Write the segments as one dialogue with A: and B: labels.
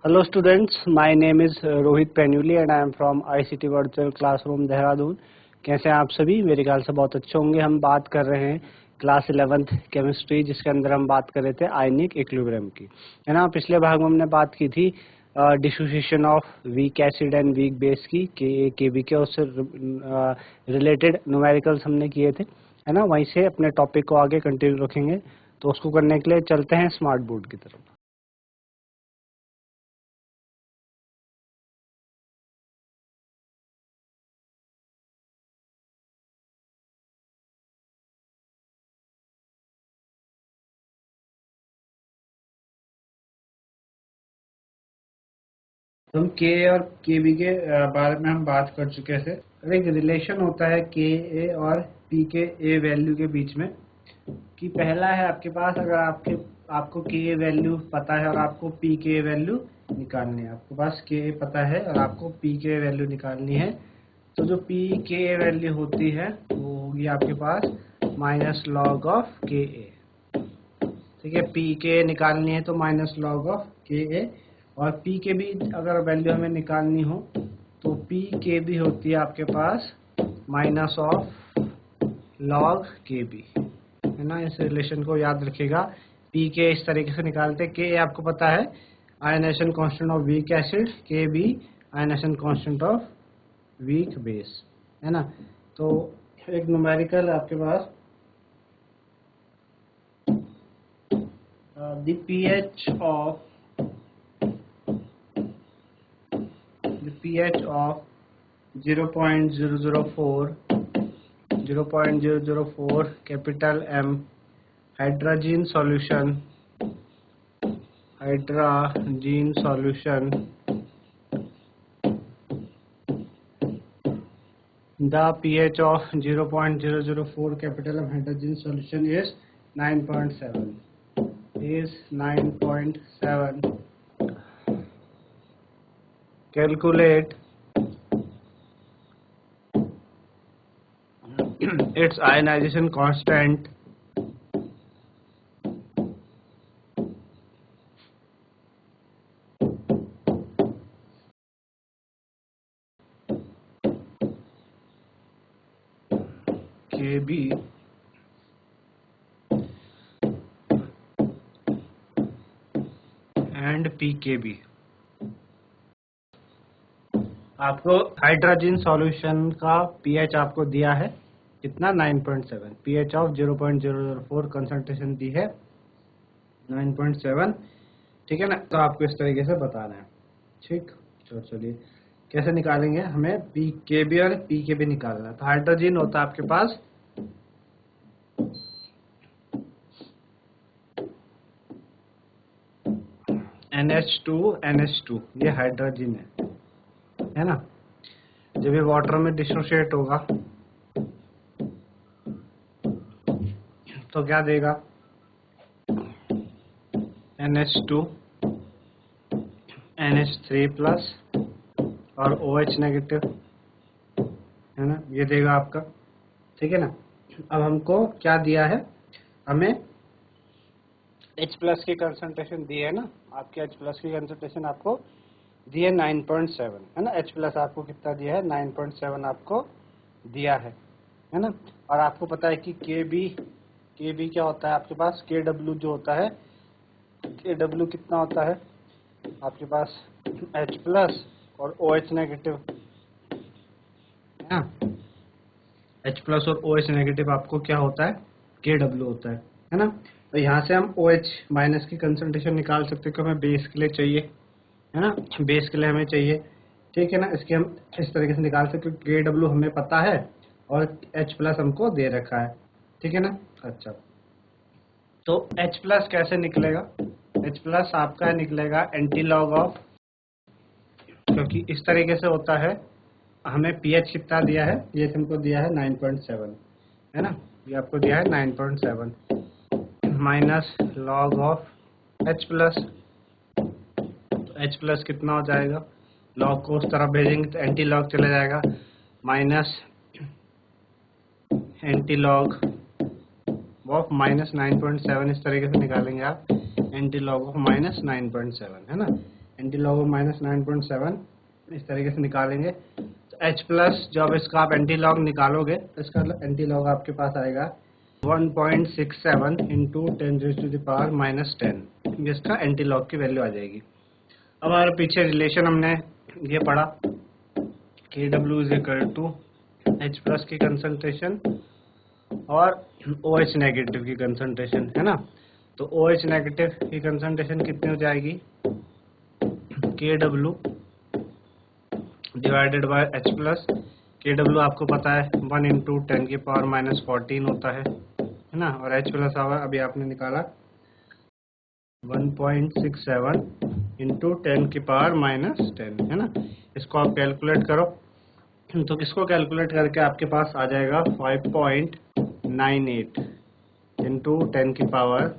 A: Hello students, my name is Rohit Penuli and I am from ICT Virtual Classroom Dehradun. कैसे हैं आप सभी? मेरे ख्याल से बहुत अच्छे होंगे। हम बात कर रहे हैं क्लास 11th केमिस्ट्री, जिसके अंदर हम बात कर रहे थे आयनिक इक्विलिब्रियम की, है ना। पिछले भाग में हमने बात की थी dissociation of weak acid and weak base की, के के उससे रिलेटेड न्यूमेरिकल्स हमने किए थे, है ना। वहीं से अपने टॉपिक को आगे कंटिन्यू रखेंगे। तो उसको करने के लिए चलते हैं स्मार्ट बोर्ड की तरफ। हम के और के बी के बारे में हम बात कर चुके थे। एक रिलेशन होता है के ए और पी के ए वैल्यू के बीच में, कि पहला है आपके पास, अगर आपको के ए वैल्यू पता है और आपको पी के वैल्यू निकालनी है। आपके पास के ए पता है और आपको पी के वैल्यू निकालनी है, तो जो पी के वैल्यू होती है वो होगी आपके पास माइनस लॉग ऑफ के ए। ठीक है, पी के निकालनी है तो माइनस लॉग ऑफ के ए, और पी के भी अगर वैल्यू हमें निकालनी हो तो पी के भी होती है आपके पास माइनस ऑफ लॉग के बी, है ना। इस रिलेशन को याद रखिएगा। पी के इस तरीके से निकालते हैं। के आपको पता है ionisation constant of weak acid, K b ionisation constant of weak base, है ना। तो एक न्यूमेरिकल आपके पास the pH of 0.004 capital M hydrazine solution, the pH of 0.004 capital M hydrazine solution is 9.7, is 9.7. Calculate its ionization constant Kb and pKb। आपको hydrogen solution का pH आपको दिया है कितना, 9.7। पीएच ऑफ 0.004 कंसंट्रेशन दी है 9.7, ठीक है ना। तो आपको इस तरीके से बताना है, ठीक। तो चलिए कैसे निकालेंगे, हमें पी के बी और पी के बी निकालना है। तो हाइड्रोजन होता है आपके पास NH2, ये हाइड्रोजन है ना। जब ये वाटर में डिसोसिएट होगा तो क्या देगा, NH2 NH3 प्लस और OH नेगेटिव, है ना, ये देगा आपका, ठीक है ना। अब हमको क्या दिया है, हमें H प्लस की कंसंट्रेशन दी है ना, आपकी H प्लस की कंसंट्रेशन आपको दी है 9.7, है ना। H प्लस आपको कितना दिया है, 9.7 आपको दिया है ना। और आपको पता है कि के बी क्या होता है आपके पास, के डब्ल्यू जो होता है, के डब्ल्यू कितना होता है आपके पास H प्लस और OH नेगेटिव, है ना। H प्लस और OH नेगेटिव आपको क्या होता है, के डब्ल्यू होता है ना। तो यहाँ से हम OH माइनस की कंसंट्रेशन निकाल सकते हैं, कि हमें बेस के लिए चाहिए, है ना, बेस के लिए हमें चाहिए, ठीक है ना। इसके हम इस तरीके से निकाल सकते हैं, के डब्ल्यू हमें पता है और H प्लस हमको दे रखा है, ठीक है ना। अच्छा, तो H प्लस कैसे निकलेगा, H प्लस आपका निकलेगा एंटी लॉग ऑफ, क्योंकि इस तरीके से होता है, हमें पीएच कितना दिया है, पीएच हमको दिया है 9.7, है ना, ये आपको दिया है 9.7 minus log of H plus. तो H प्लस कितना हो जाएगा, लॉग को उस तरफ भेजेंगे तो एंटी लॉग चला जाएगा, minus anti log of minus 9.7, इस तरीके से निकालेंगे आप, एंटी लॉग ऑफ माइनस 9.7, है ना। एंटी लॉग ऑफ -9.7 इस तरीके से निकालेंगे। तो H प्लस जब इसका आप एंटी लॉग निकालोगे तो इसका एंटी लॉग आपके पास आएगा 1.67 इंटू 10⁻⁻10। जिसका एंटी लॉग की वैल्यू आ जाएगी। अब हमारे पीछे रिलेशन हमने ये पढ़ा Kw is equal to H plus की कंसंट्रेशन और OH नेगेटिव की कंसंट्रेशन, है ना। तो OH नेगेटिव की कंसंट्रेशन कितनी हो जाएगी, Kw divided by H plus. Kw आपको पता है 1 इंटू 10⁻⁻14 होता है ना। और H प्लस अभी आपने निकाला 1.67 इंटू 10⁻⁻10, है ना। इसको आप कैलकुलेट करो तो किसको कैलकुलेट करके आपके पास आ जाएगा 5.98 इंटू 10⁻⁻5,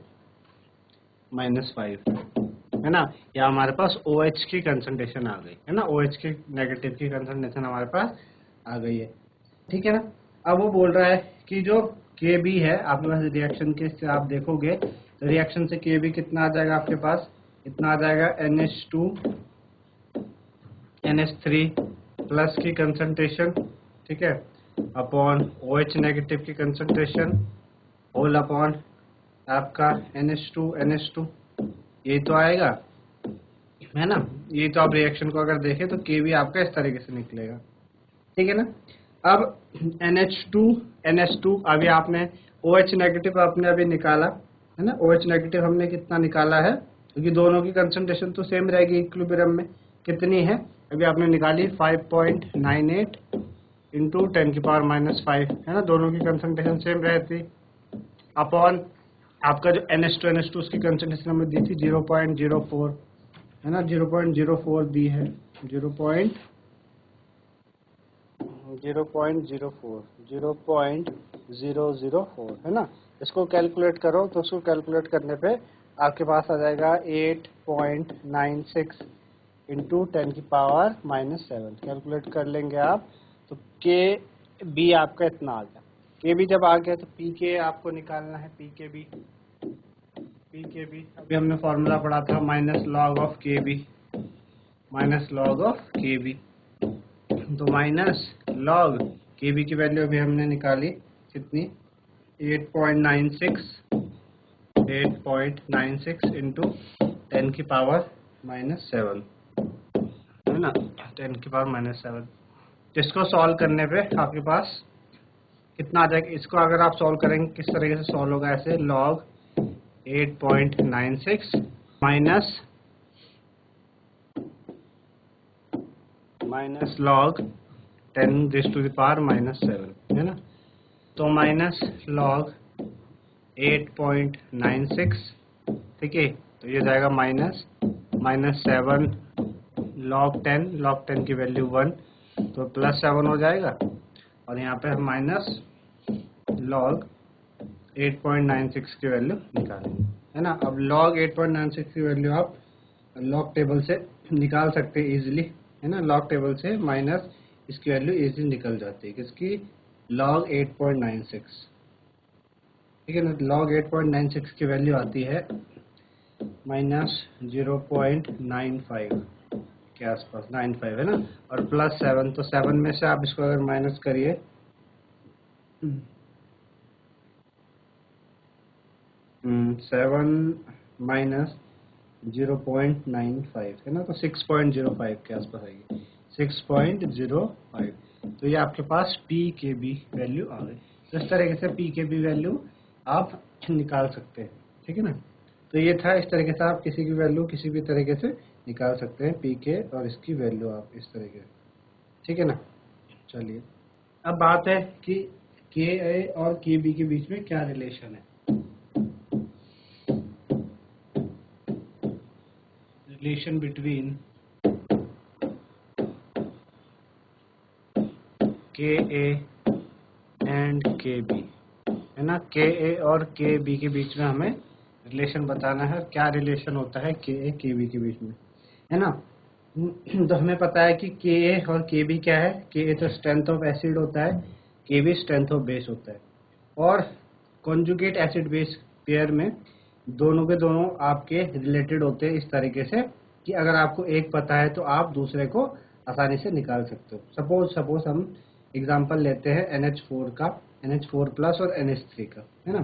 A: है ना। या हमारे पास OH की कंसंट्रेशन आ गई, है ना। OH की नेगेटिव की कंसंट्रेशन हमारे पास आ गई है, ठीक है ना। अब वो बोल रहा है कि जो Kb है आपके पास रिएक्शन के से आप देखोगे तो रिएक्शन से Kb कितना आ जाएगा आपके पास, इतना आ जाएगा NH2 NH3 प्लस की कंसंट्रेशन, ठीक है, अपॉन OH नेगेटिव की कंसंट्रेशन होल अपॉन आपका NH2 यही तो आएगा, है ना। ये तो आप रिएक्शन को अगर देखें तो Kb आपका इस तरीके से निकलेगा, ठीक है ना। अब NH2 अभी आपने OH नेगेटिव आपने अभी निकाला, है ना। OH नेगेटिव हमने कितना निकाला है, क्योंकि दोनों की कंसंट्रेशन तो सेम रहेगी इक्विलिब्रियम में, कितनी है अभी आपने निकाली 5.98 इंटू 10⁻⁻5, है ना। दोनों की कंसंट्रेशन सेम रहती अपॉन आपका जो NH2 उसकी कंसंट्रेशन हमें दी थी 0.04, है ना। 0.04 दी है, 0.04 है ना। इसको कैलकुलेट करो तो उसको कैलकुलेट करने पे आपके पास आ जाएगा 8.96 इंटू 10⁻⁻7। कैलकुलेट कर लेंगे आप तो Kb आपका इतना आ गया। Kb जब आ गया तो Pk आपको निकालना है, Pkb अभी हमने फॉर्मूला पढ़ा था -log ऑफ Kb, तो -log Kb की वैल्यू अभी हमने निकाली कितनी, 8.96 इंटू 10⁻⁻7, है ना, 10⁻⁻7। इसको सॉल्व करने पे आपके पास कितना आ जाएगा। इसको अगर आप सॉल्व करेंगे किस तरीके से सॉल्व होगा, ऐसे log 8.96 माइनस log 10⁻⁻7, है ना। तो -log 8.96, ठीक है, तो ये जाएगा -7 log 10 की वैल्यू 1, तो +7 हो जाएगा। और यहाँ पे हम log 8.96 की वैल्यू निकालेंगे, है ना। अब log 8.96 की वैल्यू आप log टेबल से निकाल सकते हैं इजीली, है ना। log टेबल से माइनस इसकी वैल्यू इजीली निकल जाती है, किसकी, log 8.96, ठीक है ना। log 8.96 की वैल्यू आती है -0.95 के आसपास, 95, है ना। और +7, तो 7 में से आप इसको अगर माइनस करिए 7 माइनस 0.95, है ना, तो 6.05 के आसपास आएगी, 6.05। तो ये आपके पास Pkb वैल्यू आ गई। तो इस तरीके से Pkb वैल्यू आप निकाल सकते हैं, ठीक है ना। तो ये था, इस तरीके से आप किसी की वैल्यू किसी भी तरीके से निकाल सकते हैं, Pk और इसकी वैल्यू आप इस तरीके से, ठीक है ना। चलिए अब बात है कि Ka और Kb के बीच में क्या रिलेशन है। Relation between Ka and Kb, है ना। Ka और Kb के बीच में हमें रिलेशन बताना है। क्या रिलेशन होता है Ka Kb के बीच में, है ना। तो हमें पता है कि Ka और Kb क्या है। Ka तो स्ट्रेंथ ऑफ एसिड होता है, Kb स्ट्रेंथ ऑफ बेस होता है। और कॉन्जुगेट एसिड बेस पेयर में दोनों के दोनों आपके रिलेटेड होते हैं इस तरीके से कि अगर आपको एक पता है तो आप दूसरे को आसानी से निकाल सकते हो। सपोज हम एग्जांपल लेते हैं NH4 का, NH4 प्लस और NH3 का, है ना।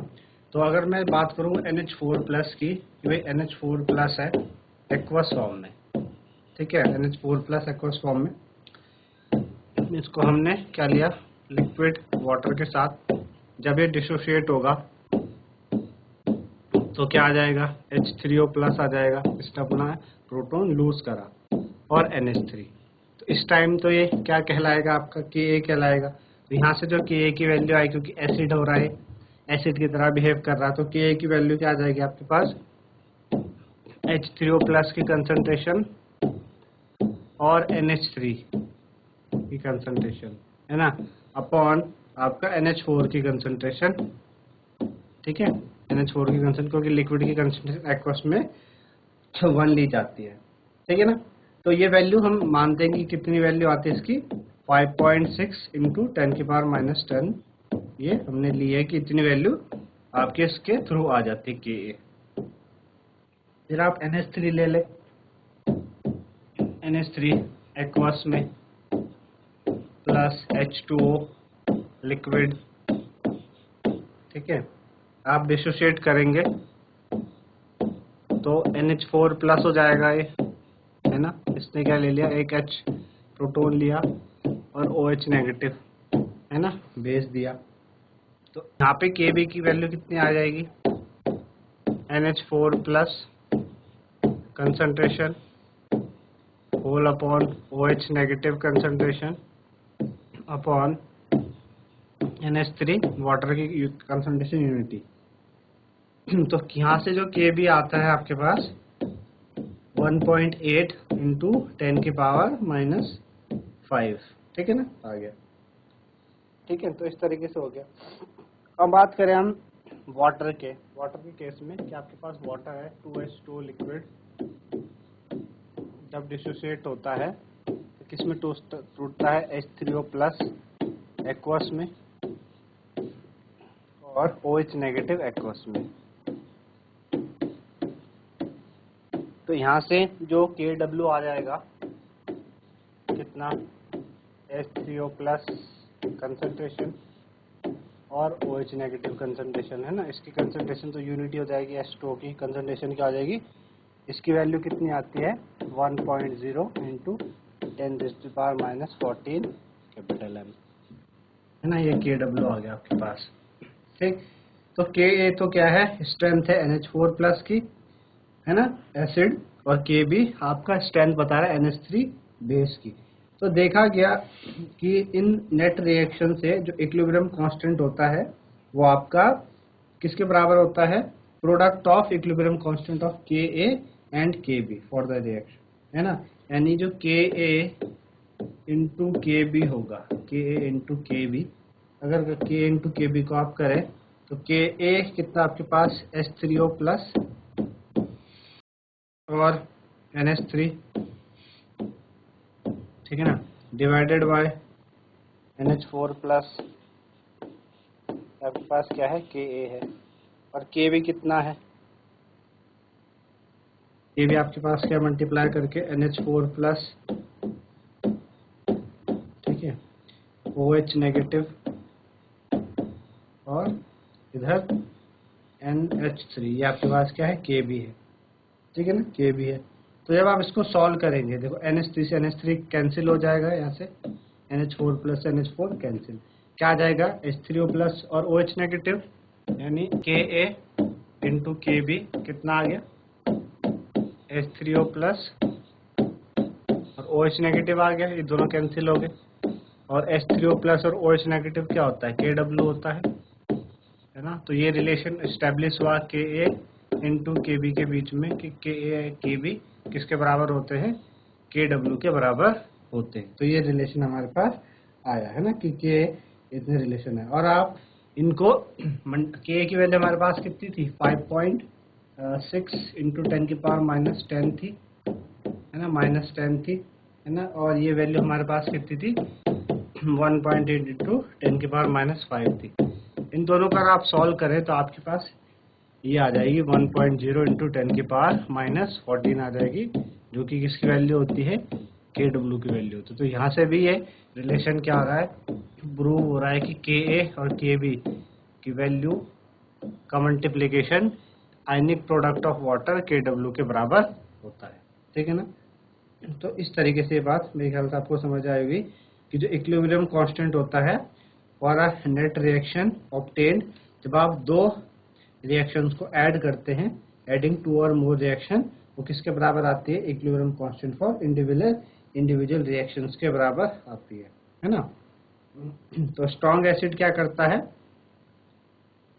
A: तो अगर मैं बात करूँ NH4 प्लस की, कि भाई NH4 प्लस है एक्वस फॉर्म में, ठीक है, NH4 प्लस एक्वस फॉर्म में, इसको हमने क्या लिया, लिक्विड वाटर के साथ जब ये डिसोशिएट होगा तो क्या आ जाएगा, H3O प्लस आ जाएगा, इसने अपना प्रोटॉन लूज करा, और NH3। तो इस टाइम तो ये क्या कहलाएगा, आपका Ka कहलाएगा। तो यहाँ से जो Ka की वैल्यू आई, क्योंकि एसिड हो रहा है, एसिड की तरह बिहेव कर रहा है, तो Ka की वैल्यू क्या आ जाएगी आपके पास, H3O प्लस की कंसंट्रेशन और NH3 की कंसंट्रेशन, है ना, अपॉन आपका NH4 की कंसंट्रेशन, ठीक है, NH4 की कंसंट्रेशन, क्योंकि लिक्विड की कंसंट्रेशन एक्वस में 1 ली जाती है, ठीक है ना। तो ये वैल्यू हम मानते हैं कि कितनी वैल्यू आती है इसकी, 5.6 इंटू 10⁻⁻10, ये हमने ली है कि इतनी वैल्यू आपके इसके थ्रू आ जाती है Ka। फिर आप NH3 ले ले, NH3 एक्वस में प्लस H2O लिक्विड, ठीक है, आप डिसोशिएट करेंगे तो NH4 प्लस हो जाएगा ये, है ना। इसने क्या ले लिया, एक H प्रोटॉन लिया और OH नेगेटिव, है ना, बेस दिया। तो यहाँ पे Kb की वैल्यू कितनी आ जाएगी, NH4 plus concentration whole upon OH negative concentration upon NH3 water की कंसंट्रेशन यूनिटी। तो यहाँ से जो Kb आता है आपके पास 1.8 इंटू 10⁻⁻5, ठीक है ना, आ गया, ठीक है। तो इस तरीके से हो गया। अब बात करें हम वाटर के केस में, कि आपके पास वाटर है 2H2 लिक्विड, जब डिसोशिएट होता है तो किस में टूटता है, H3O प्लस एक्वस में और OH नेगेटिव एक्वस में। तो यहाँ से जो Kw आ जाएगा कितना, H3O प्लस कंसंट्रेशन और OH नेगेटिव कंसंट्रेशन, है ना। इसकी कंसंट्रेशन तो यूनिटी हो जाएगी, H2O की कंसंट्रेशन क्या आ जाएगी, इसकी वैल्यू कितनी आती है, 1.0 इंटू 10⁻⁻14 कैपिटल M, है ना। ये Kw आ गया आपके पास, ठीक। तो Ka तो क्या है, स्ट्रेंथ है NH4 प्लस की, है ना, एसिड, और Kb आपका स्ट्रेंथ बता रहा है NH3 बेस की। तो देखा गया कि इन नेट रिएक्शन से जो इक्विलिब्रियम कांस्टेंट होता है वो आपका किसके बराबर होता है, product of equilibrium constant of Ka and Kb for the reaction, है ना। यानी जो Ka इंटू Kb होगा, Ka इंटू Kb, अगर K इंटू Kb को आप करें तो Ka कितना आपके पास, H3O प्लस और NH3, ठीक है ना, डिवाइडेड बाय NH4 प्लस, आपके पास क्या है, Ka है, और Kb कितना है, Kb आपके पास क्या, मल्टीप्लाई करके NH4 प्लस, ठीक है, OH नेगेटिव और इधर NH3, ये आपके पास क्या है, Kb है, ठीक है ना, Kb है। तो जब आप इसको सॉल्व करेंगे, देखो NH3 से NH3 कैंसिल हो जाएगा, यहाँ से NH4 प्लस NH4 कैंसिल, क्या आ जाएगा, H3O प्लस और OH नेगेटिव, यानी Ka इंटू Kb कितना आ गया, H3O प्लस और OH नेगेटिव आ गया, ये दोनों कैंसिल हो गए, और H3O प्लस और OH नेगेटिव क्या होता है, Kw होता है ना। तो ये रिलेशन एस्टेब्लिश हुआ Ka इंटू Kb के बीच में, कि Ka Kb किसके बराबर होते हैं, Kw के बराबर होते हैं। तो ये रिलेशन हमारे पास आया है ना, कि K इतने रिलेशन है। और आप इनको K की वैल्यू हमारे पास कितनी थी, 5.6 इंटू 10⁻⁻10 थी, है ना, -10 थी, है ना, और ये वैल्यू हमारे पास कितनी थी, 1.8 इंटू 10⁻⁻5 थी। इन दोनों का आप सॉल्व करें तो आपके पास ये आ जाएगी 1.0 इंटू 10⁻⁻14 आ जाएगी, जो कि किसकी वैल्यू होती है, Kw की वैल्यू होती है। तो यहाँ से भी ये रिलेशन क्या हो रहा है, प्रूव हो रहा है कि Ka और Kb की वैल्यू का multiplication ionic product of water Kw के बराबर होता है। ठीक है ना। तो इस तरीके से ये बात मेरे ख्याल से आपको समझ आएगी कि जो इक्विलिब्रियम कांस्टेंट होता है for a net reaction obtained, जब आप दो रिएक्शंस को ऐड करते हैं, एडिंग टू और मोर रिएक्शन, वो किसके बराबर आती है, equilibrium constant for individual reactions के बराबर आती है ना। तो स्ट्रॉन्ग एसिड क्या करता है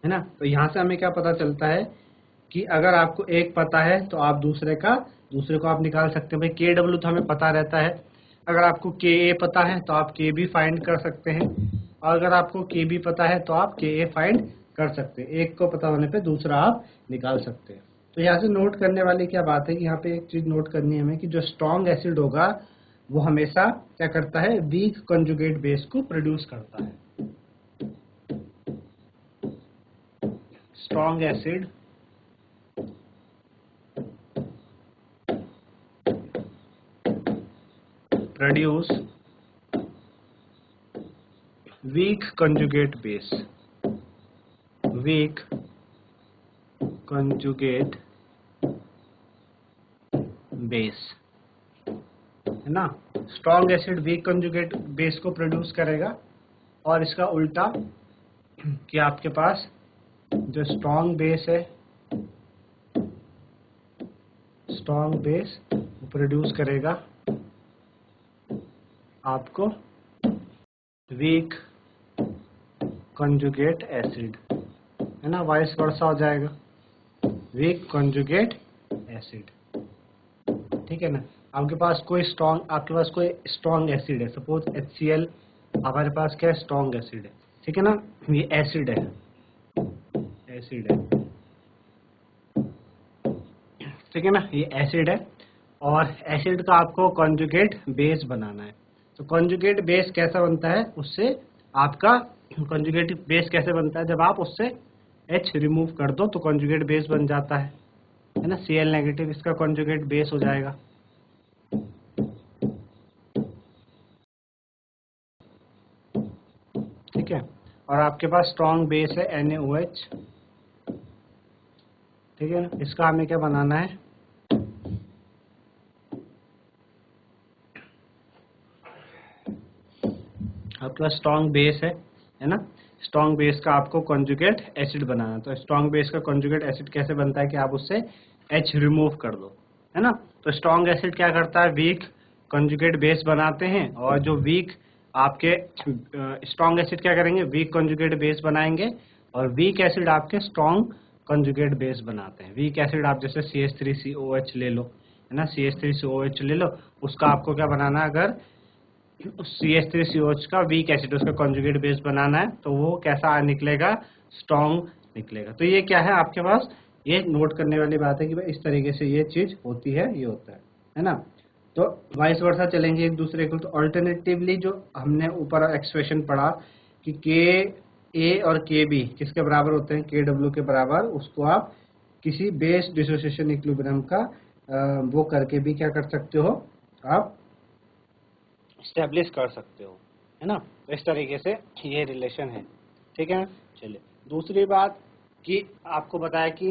A: ना। तो यहाँ से हमें क्या पता चलता है कि अगर आपको एक पता है तो आप दूसरे को आप निकाल सकते हैं। भाई Kw तो हमें पता रहता है, अगर आपको Ka पता है तो आप Kb फाइंड कर सकते हैं, और अगर आपको Kb पता है तो आप Ka फाइंड कर सकते हैं। एक को पता होने पे दूसरा आप निकाल सकते हैं। तो यहाँ से नोट करने वाली क्या बात है कि यहाँ पे एक चीज नोट करनी है हमें कि जो स्ट्रॉन्ग एसिड होगा वो हमेशा क्या करता है, वीक कंजुगेट बेस को प्रोड्यूस करता है। Strong acid produce weak conjugate base, weak conjugate base है ना। Strong acid weak conjugate base को प्रोड्यूस करेगा, और इसका उल्टा कि आपके पास जो स्ट्रॉन्ग बेस है, स्ट्रॉन्ग बेस प्रोड्यूस करेगा आपको वीक कंजुगेट एसिड, है ना। वाइस वर्सा हो जाएगा, वीक कंजुगेट एसिड। ठीक है ना। आपके पास कोई स्ट्रॉन्ग एसिड है, सपोज HCl, हमारे पास क्या है, स्ट्रॉन्ग एसिड है। ठीक है ना। ये एसिड है, ठीक है ना, ये एसिड है, और एसिड का आपको कॉन्जुगेट बेस बनाना है। तो कॉन्जुगेट बेस कैसा बनता है, उससे आपका कॉन्जुगेट बेस कैसे बनता है, जब आप उससे H रिमूव कर दो तो कॉन्जुगेट बेस बन जाता है ना। Cl नेगेटिव इसका कॉन्जुगेट बेस हो जाएगा। ठीक है। और आपके पास स्ट्रॉन्ग बेस है NaOH। ठीक है ना। इसका हमें क्या बनाना है, आपके पास स्ट्रॉन्ग बेस है ना। स्ट्रॉन्ग बेस का आपको कॉन्जुगेट एसिड बनाना है। तो स्ट्रॉन्ग बेस का कॉन्जुगेट एसिड कैसे बनता है कि आप उससे H रिमूव कर दो, है ना। तो स्ट्रॉन्ग एसिड क्या करता है, वीक कॉन्जुगेट बेस बनाते हैं, और जो वीक आपके स्ट्रॉन्ग एसिड क्या करेंगे, वीक कॉन्जुगेट बेस बनाएंगे, और वीक एसिड आपके स्ट्रॉन्ग कॉन्जुगेट बेस बनाते हैं। वीक एसिड आप जैसे CH3COH ले लो, है ना, CH3COH ले लो, उसका आपको क्या बनाना है, अगर CH3COH का वीक एसिड उसका कॉन्जुगेट बेस बनाना है तो वो कैसा निकलेगा, स्ट्रॉन्ग निकलेगा। तो ये क्या है आपके पास, ये नोट करने वाली बात है कि भाई इस तरीके से ये चीज होती है, ये होता है ना। तो वाइस वर्सा चलेंगे एक दूसरे को। तो ऑल्टरनेटिवली जो हमने ऊपर एक्सप्रेशन पढ़ा कि Ka और Kb किसके बराबर होते हैं, Kw के बराबर, उसको आप किसी बेस डिसोसिएशन इक्विलिब्रियम का वो करके भी क्या कर सकते हो, आप स्टैब्लिश कर सकते हो, है ना। तो इस तरीके से ये रिलेशन है। ठीक है। चलिए दूसरी बात कि आपको बताया कि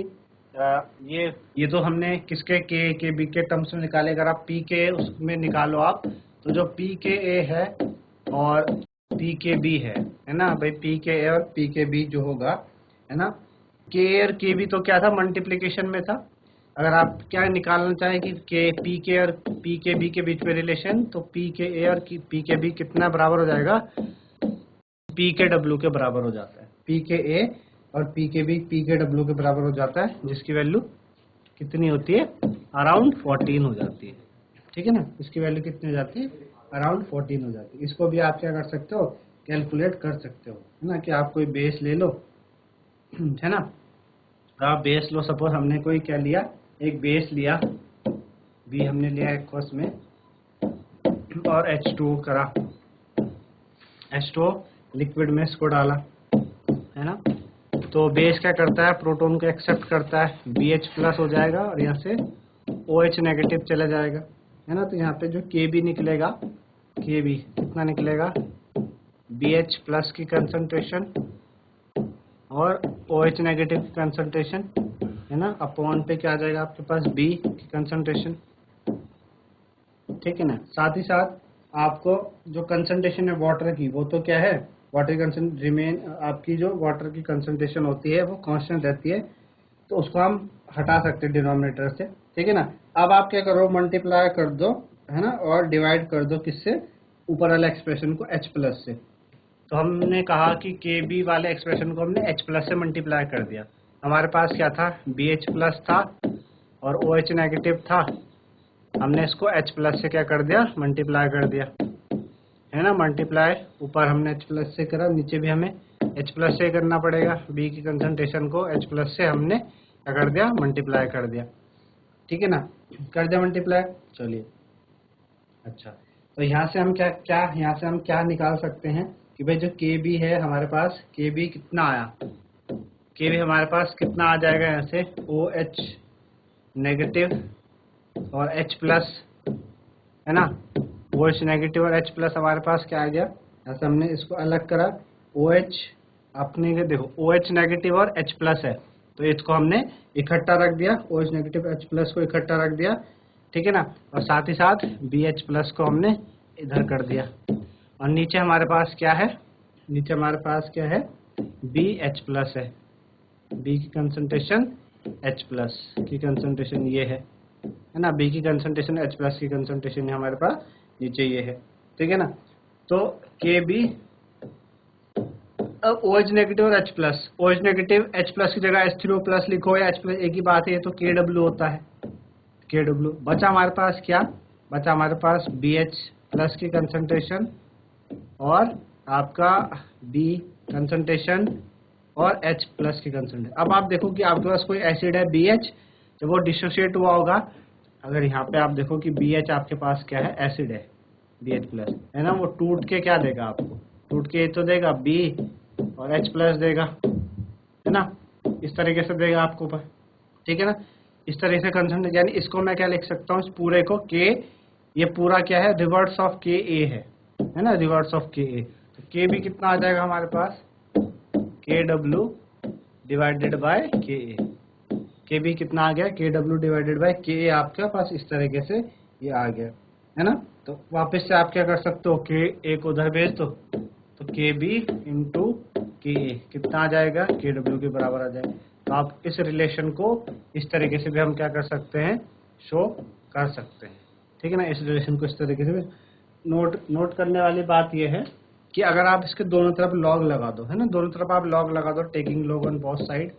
A: ये तो हमने किसके के बी के टर्म्स में निकाले। अगर आप पी के उसमें निकालो आप, तो जो पी के ए है और पी के बी है ना भाई, पी के ए और पी के बी जो होगा, है ना, के और के बी तो क्या था, मल्टीप्लिकेशन में था। अगर आप क्या निकालना चाहें कि पी के और पी के बी के बीच में रिलेशन, तो पी के ए और पी के बी कितना बराबर हो जाएगा, पी के डब्ल्यू के बराबर हो जाता है। पी के ए और पी के बी पी के डब्ल्यू के बराबर हो जाता है, जिसकी वैल्यू कितनी होती है, अराउंड 14 हो जाती है। ठीक है ना। इसकी वैल्यू कितनी हो जाती है, अराउंड 14 हो जाती है। इसको भी आप क्या कर सकते हो, कैलकुलेट कर सकते हो, है ना, कि आप कोई बेस ले लो, है ना। आप बेस लो, सपोज हमने कोई क्या लिया, एक बेस लिया बी हमने लिया एक्वस में, और H2O करा, H2O लिक्विड में इसको डाला, है ना। तो बेस क्या करता है, प्रोटॉन को एक्सेप्ट करता है, BH+ हो जाएगा और यहाँ से OH नेगेटिव चला जाएगा। है ना। तो यहाँ पे जो Kb निकलेगा, Kb कितना निकलेगा, BH प्लस की कंसंट्रेशन और OH नेगेटिव की कंसंट्रेशन, है ना, अपॉन पे क्या आ जाएगा आपके पास, B की कंसंट्रेशन, ठीक है ना। साथ ही साथ आपको जो कंसंट्रेशन है वाटर की, वो तो क्या है, वाटर की रिमेन आपकी जो वाटर की कंसंट्रेशन होती है वो कांस्टेंट रहती है, तो उसको हम हटा सकते हैं डिनोमिनेटर से, ठीक है ना। अब आप क्या करो, मल्टीप्लाई कर दो, है ना, और डिवाइड कर दो किससे, ऊपर वाले एक्सप्रेशन को H प्लस से। तो हमने कहा कि Kb वाले एक्सप्रेशन को हमने H प्लस से मल्टीप्लाई कर दिया। हमारे पास क्या था, BH प्लस था और OH नेगेटिव था, हमने इसको H प्लस से क्या कर दिया, मल्टीप्लाई कर दिया, है ना। मल्टीप्लाई ऊपर हमने H प्लस से करा, नीचे भी हमें H प्लस से करना पड़ेगा। B की कंसंट्रेशन को H प्लस से हमने क्या कर दिया, मल्टीप्लाई कर दिया, ठीक है ना, कर दिया मल्टीप्लाई। चलिए, अच्छा, तो यहाँ से हम यहाँ से हम क्या निकाल सकते हैं कि भाई जो Kb है हमारे पास, Kb कितना आया, Kb हमारे पास कितना आ जाएगा, यहाँ से OH नेगेटिव और H प्लस, है ना, OH नेगेटिव और H प्लस हमारे पास क्या आ गया, ऐसा हमने इसको अलग करा, OH अपने देखो OH नेगेटिव और H प्लस है, तो इसको हमने इकट्ठा रख दिया, OH नेगेटिव H प्लस को इकट्ठा रख दिया, ठीक है ना, और साथ ही साथ BH प्लस को हमने इधर कर दिया। और नीचे हमारे पास क्या है, नीचे हमारे पास क्या है, BH प्लस है, B की कंसंट्रेशन H प्लस की कंसंट्रेशन ये है ना, B की कंसंट्रेशन H प्लस की कंसंट्रेशन हमारे पास नीचे ये है, ठीक है ना। तो Kb, अब OH नेगेटिव और H plus, OH negative H plus की जगह H3O प्लस लिखो या H प्लस, एक ही बात है, ये तो KW होता है, KW। बचा हमारे पास क्या, बचा हमारे पास BH प्लस की कंसंट्रेशन और आपका B कंसंट्रेशन और H प्लस की कंसंट्रेशन। अब आप देखो कि आपके पास कोई एसिड है BH, जब वो डिसोशिएट हुआ होगा, अगर यहाँ पे आप देखो कि BH आपके पास क्या है, एसिड है, BH प्लस, है ना, वो टूट के क्या देगा आपको, टूट के तो देगा B और H प्लस देगा, है ना, इस तरीके से देगा आपको, ठीक है ना। इस तरह से कंसंट्रेशन, यानी इसको मैं क्या लिख सकता हूँ, इस पूरे को K, ये पूरा क्या है, रिवर्स ऑफ Ka है ना, रिवर्स ऑफ Ka। तो Kb कितना आ जाएगा हमारे पास, Kw divided by Ka। Kb कितना आ गया, Kw डिवाइडेड बाय Ka आपके पास इस तरीके से ये आ गया, है ना। तो वापस से आप क्या कर सकते हो, Ka को उधर भेज दो, तो Kb इंटू Ka कितना आ जाएगा, Kw के बराबर आ जाएगा। तो आप इस रिलेशन को इस तरीके से भी हम क्या कर सकते हैं, शो कर सकते हैं, ठीक है ना। इस रिलेशन को इस तरीके से भी नोट करने वाली बात यह है कि अगर आप इसके दोनों तरफ लॉग लगा दो, है ना, दोनों तरफ आप लॉग लगा दो, taking log on both side,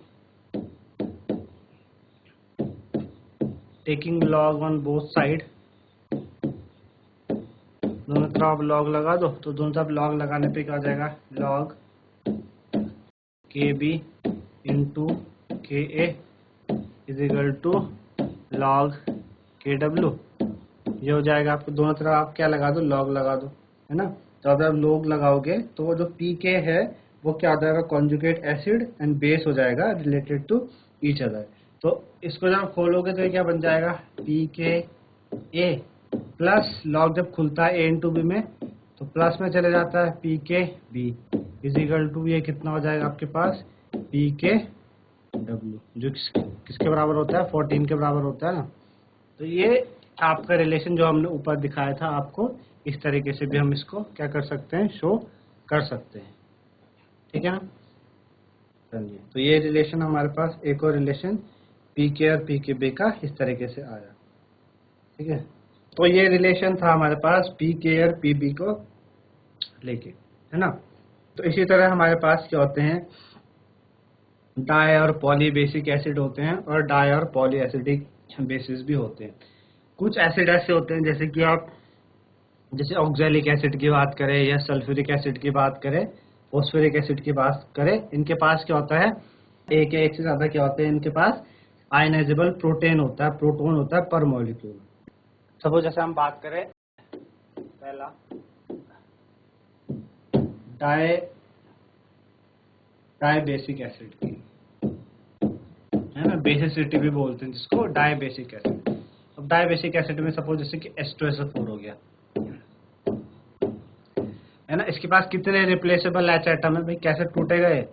A: taking log on both side, दोनों तरफ आप लॉग लगा दो, तो दोनों तरफ लॉग लगाने पे क्या हो जाएगा, log Kb into Ka is equal to log Kw, ये हो जाएगा आपको। दोनों तरफ आप क्या लगा दो, लॉग लगा दो, है ना। तो अगर आप लॉग लगाओगे तो वो जो Pk है वो क्या हो जाएगा, कॉन्जुगेट एसिड एंड बेस हो जाएगा रिलेटेड टू ईच अदर। तो इसको जब आप खोलोगे तो ये क्या बन जाएगा, Pka प्लस लॉग जब खुलता है A इंटू बी में तो प्लस में चले जाता है Pkb इज इक्वल टू ये कितना हो जाएगा आपके पास, Pkw, जो किसके बराबर होता है, 14 के बराबर होता है ना। तो ये आपका रिलेशन जो हमने ऊपर दिखाया था आपको, इस तरीके से भी हम इसको क्या कर सकते हैं, शो कर सकते हैं, ठीक है ना। चलिए, तो ये रिलेशन हमारे पास, एक और रिलेशन Pk और Pkb का इस तरीके से आया, ठीक है। तो ये रिलेशन था हमारे पास Pk और Pb को लेके, है ना। तो इसी तरह हमारे पास क्या होते हैं, डाई और पॉली बेसिक एसिड होते हैं और डाई और पॉली एसिडिक बेसिस भी होते हैं। कुछ एसिड ऐसे होते हैं जैसे कि आप, जैसे ऑक्सैलिक एसिड की बात करें या सल्फ्यूरिक एसिड की बात करें, फॉस्फोरिक एसिड की बात करें, इनके पास क्या होता है, एक या एक से ज्यादा क्या होते हैं, इनके पास आयनाइजेबल प्रोटेन होता है, प्रोटॉन होता है पर मॉलिक्यूल। सपोज जैसे हम बात करें पहला डाई बेसिक एसिड की, है ना, बेसिसिटी भी बोलते हैं जिसको, डाई बेसिक एसिड। अब डाई बेसिक एसिड में सपोज जैसे कि H2SO4 हो गया, है ना, इसके पास कितने रिप्लेसेबल H एटम है भाई, कैसे टूटेगा ये,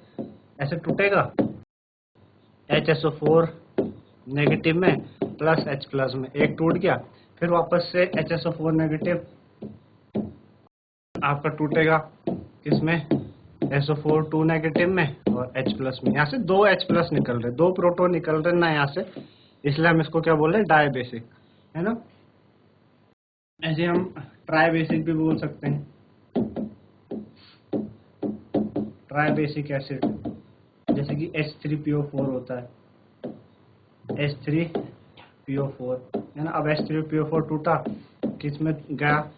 A: ऐसे टूटेगा, HSO4 नेगेटिव में प्लस H प्लस में, एक टूट गया, फिर वापस से HSO4 नेगेटिव आपका टूटेगा किसमें, SO4 2 नेगेटिव में और H प्लस में। यहाँ से 2 H प्लस निकल रहे, 2 प्रोटॉन निकल रहे ना यहाँ से, इसलिए हम इसको क्या बोल रहे हैं, डाई बेसिक, है ना। ऐसे हम ट्राई बेसिक भी बोल सकते हैं, ट्राई बेसिक एसिड, जैसे कि H3PO4 होता है, H3PO4, है ना। अब H3PO4 टूटा, किस में गया,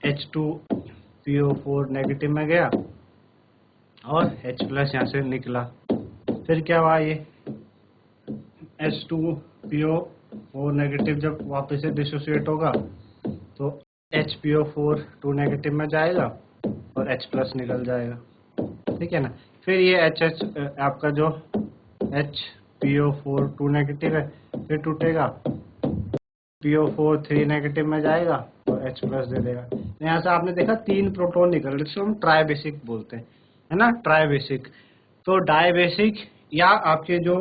A: H2PO4 नेगेटिव में गया और H प्लस यहाँ से निकला, फिर क्या हुआ, ये H2PO4 नेगेटिव जब वापस से डिसोसिएट होगा तो HPO4 2 नेगेटिव में जाएगा और H प्लस निकल जाएगा, ठीक है ना। फिर ये आपका जो HPO4 2 नेगेटिव है, फिर टूटेगा, PO4 3 नेगेटिव में जाएगा और H प्लस दे देगा। यहाँ से आपने देखा 3 प्रोटॉन निकल रहे, जिसको हम ट्राई बेसिक बोलते हैं, है ना, ट्राई बेसिक। तो डाई बेसिक या आपके जो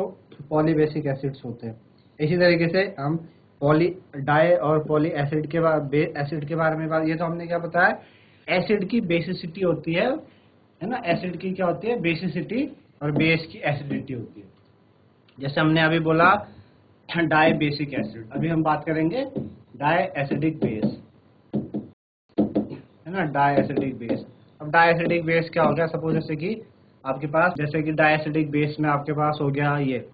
A: पॉली बेसिक एसिड्स होते हैं, इसी तरीके से हम पॉली डाई और पॉली एसिड के बारे में बात, ये तो हमने क्या बताया, एसिड की बेसिसिटी होती है ना, एसिड की क्या होती है, बेसिसिटी, और बेस की एसिडिटी होती है। जैसे हमने अभी बोला डाई बेसिक एसिड, अभी हम बात करेंगे डाई एसिडिक बेस, है ना, डाई एसिडिक बेस। अब डाई एसिडिक बेस क्या हो गया, सपोज जैसे कि आपके पास, जैसे कि डाई एसिडिक बेस में आपके पास हो गया ये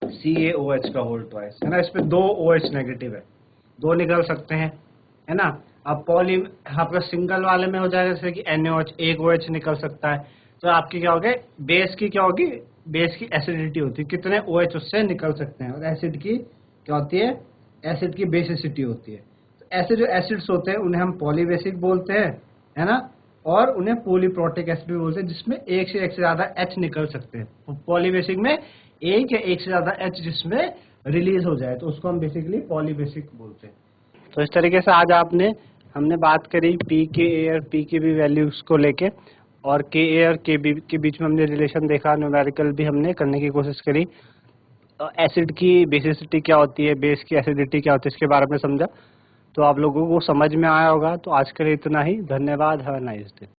A: CaOH का होल ट्वाइस, है ना, इस पे 2 OH नेगेटिव है, 2 निकल सकते हैं, है ना। अब पॉली आपका सिंगल वाले में हो जाएगा, जैसे कि NaOH, 1 OH निकल सकता है, तो आपकी क्या होगी, बेस की क्या होगी, बेस की एसिडिटी होती है, कितने OH उससे निकल सकते हैं, और एसिड की क्या होती है, एसिड की बेसिसिटी होती है। तो ऐसे जो एसिड्स होते हैं उन्हें हम पॉलीबेसिक बोलते हैं, है ना, और उन्हें पॉलीप्रोटिक एसिड भी बोलते हैं, जिसमें एक से ज्यादा H निकल सकते हैं। पॉलीबेसिक में एक या एक से ज्यादा H जिसमें रिलीज हो जाए, तो उसको हम बेसिकली पॉलीबेसिक बोलते हैं। तो इस तरीके से आज हमने बात करी pKa और pKb वैल्यूज को लेके, और Ka और Kb के बीच में हमने रिलेशन देखा, न्यूमेरिकल भी हमने करने की कोशिश करी, एसिड की बेसिसिटी क्या होती है, बेस की एसिडिटी क्या होती है, इसके बारे में समझा। तो आप लोगों को समझ में आया होगा। तो आज के लिए इतना ही, धन्यवाद, हैव अ नाइस डे।